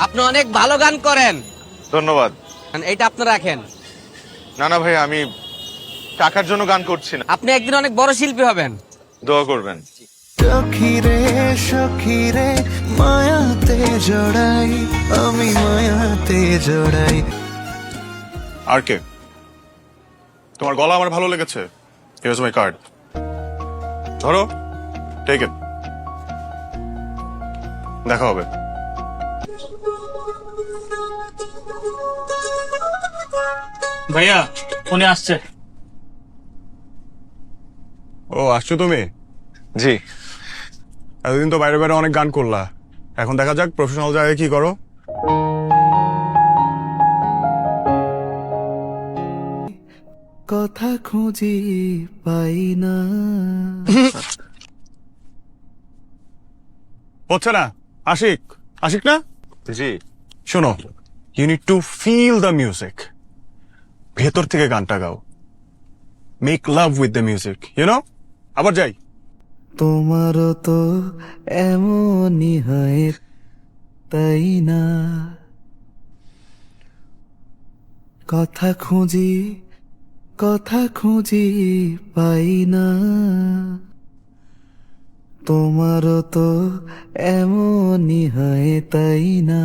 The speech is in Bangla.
আপনি অনেক ভালো গান করেন। ধন্যবাদ। এইটা আপনি রাখেন। না না ভাই, আমি টাকার জন্য গান করছি না। আপনি একদিন অনেক বড় শিল্পী হবেন। দোয়া করবেন। সখীরে মায়াতে জড়াই, আমি মায়াতে জড়াই। আর কে? তোমার গলা আমার ভালো লেগেছে। হিয়ার্স মাই কার্ড, ধরো, টেক ইট। দেখা হবে। ভাইয়া উনি আসছে। ও, আসছো তুমি? জি। এতদিন তো বাইরে বাইরে অনেক গান করলা, এখন দেখা যাক প্রফেশনাল জায়গায় কি করো। কথা খুঁজি পাই না। হচ্ছে না? আশিক, আশিক না? জি। শোনো, you need to feel the music. ভেতর থেকে গানটা গাও, make love with the music, you know. আবার যাই। তোমারও তো এমনই হয়, তাই না? কথা খুঁজি পাই না। তোমারও তো এমনই হয়, তাই না?